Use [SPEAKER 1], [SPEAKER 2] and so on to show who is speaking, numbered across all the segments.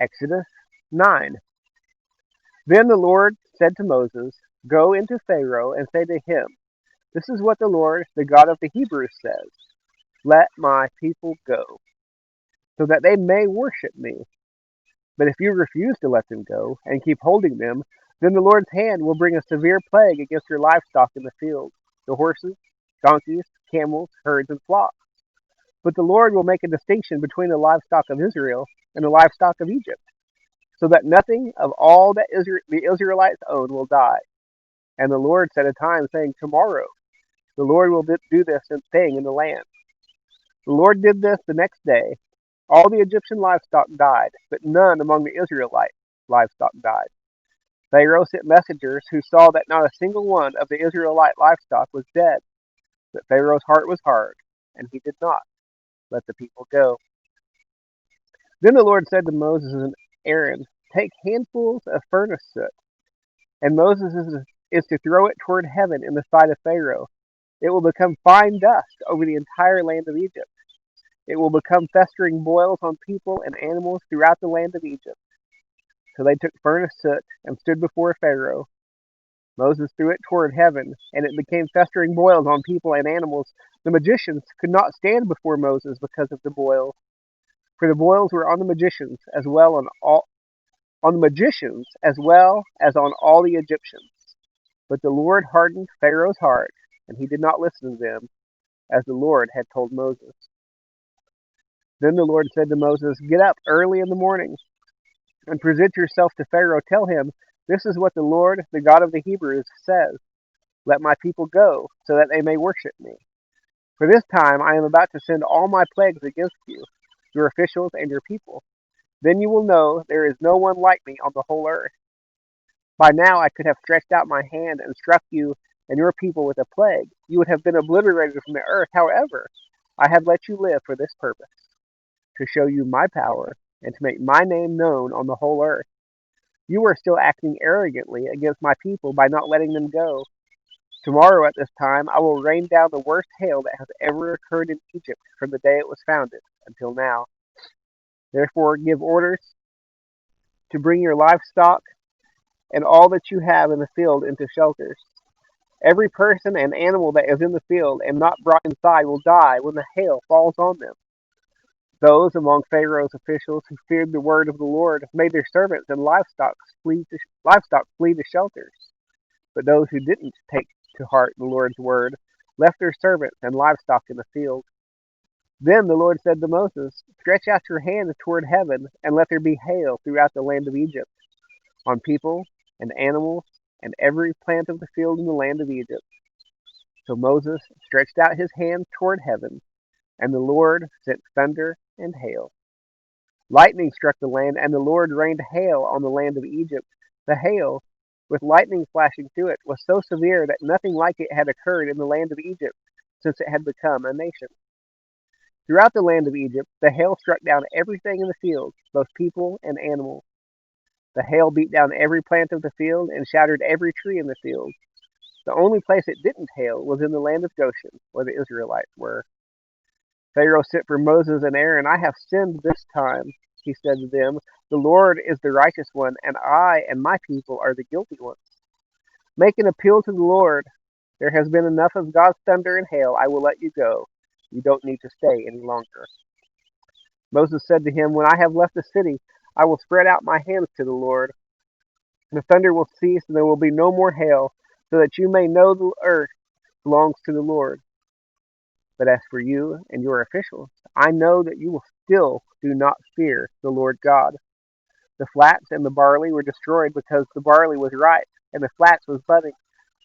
[SPEAKER 1] Exodus 9. Then the Lord said to Moses, "Go into Pharaoh and say to him, 'This is what the Lord, the God of the Hebrews, says: Let my people go, so that they may worship me. But if you refuse to let them go and keep holding them, then the Lord's hand will bring a severe plague against your livestock in the field, the horses, donkeys, camels, herds, and flocks. But the Lord will make a distinction between the livestock of Israel and the livestock of Egypt, so that nothing of all that the Israelites own will die.' And the Lord set a time, saying, 'Tomorrow the Lord will do this thing in the land.' The Lord did this the next day. All the Egyptian livestock died, but none among the Israelite livestock died. Pharaoh sent messengers who saw that not a single one of the Israelite livestock was dead. But Pharaoh's heart was hard, and he did not let the people go. Then the Lord said to Moses and Aaron, 'Take handfuls of furnace soot, and Moses is to throw it toward heaven in the sight of Pharaoh. It will become fine dust over the entire land of Egypt. It will become festering boils on people and animals throughout the land of Egypt.' So they took furnace soot and stood before Pharaoh. Moses threw it toward heaven, and it became festering boils on people and animals. The magicians could not stand before Moses because of the boils, for the boils were on the magicians as well as on all the Egyptians. But the Lord hardened Pharaoh's heart, and he did not listen to them, as the Lord had told Moses. Then the Lord said to Moses, 'Get up early in the morning and present yourself to Pharaoh. Tell him, "This is what the Lord, the God of the Hebrews, says: Let my people go, so that they may worship me. For this time I am about to send all my plagues against you, your officials, and your people. Then you will know there is no one like me on the whole earth. By now I could have stretched out my hand and struck you and your people with a plague. You would have been obliterated from the earth. However, I have let you live for this purpose, to show you my power and to make my name known on the whole earth. You are still acting arrogantly against my people by not letting them go. Tomorrow at this time I will rain down the worst hail that has ever occurred in Egypt from the day it was founded until now. Therefore give orders to bring your livestock and all that you have in the field into shelters. Every person and animal that is in the field and not brought inside will die when the hail falls on them.' Those among Pharaoh's officials who feared the word of the Lord made their servants and livestock flee to shelters. But those who didn't take to heart the Lord's word left their servants and livestock in the field. Then the Lord said to Moses, 'Stretch out your hand toward heaven and let there be hail throughout the land of Egypt, on people and animals and every plant of the field in the land of Egypt.' So Moses stretched out his hand toward heaven, and the Lord sent thunder and hail. Lightning struck the land, and the Lord rained hail on the land of Egypt. The hail, with lightning flashing through it, was so severe that nothing like it had occurred in the land of Egypt since it had become a nation. Throughout the land of Egypt, the hail struck down everything in the field, both people and animals. The hail beat down every plant of the field and shattered every tree in the field. The only place it didn't hail was in the land of Goshen, where the Israelites were. Pharaoh sent for Moses and Aaron. 'I have sinned this time,' he said to them. 'The Lord is the righteous one, and I and my people are the guilty ones. Make an appeal to the Lord. There has been enough of God's thunder and hail. I will let you go. You don't need to stay any longer.' Moses said to him, 'When I have left the city, I will spread out my hands to the Lord. The thunder will cease, and there will be no more hail, so that you may know the earth belongs to the Lord. But as for you and your officials, I know that you will still do not fear the Lord God. The flax and the barley were destroyed because the barley was ripe and the flax was budding,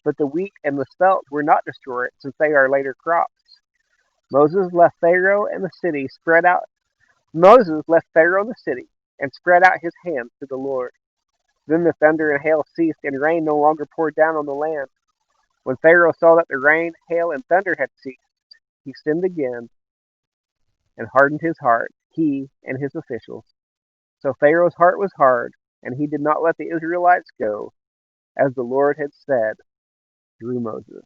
[SPEAKER 1] but the wheat and the spelt were not destroyed, since they are later crops. Moses left Pharaoh and the city and spread out his hands to the Lord. Then the thunder and hail ceased, and rain no longer poured down on the land. When Pharaoh saw that the rain, hail, and thunder had ceased, he sinned again and hardened his heart, he and his officials. So Pharaoh's heart was hard, and he did not let the Israelites go, as the Lord had said through Moses.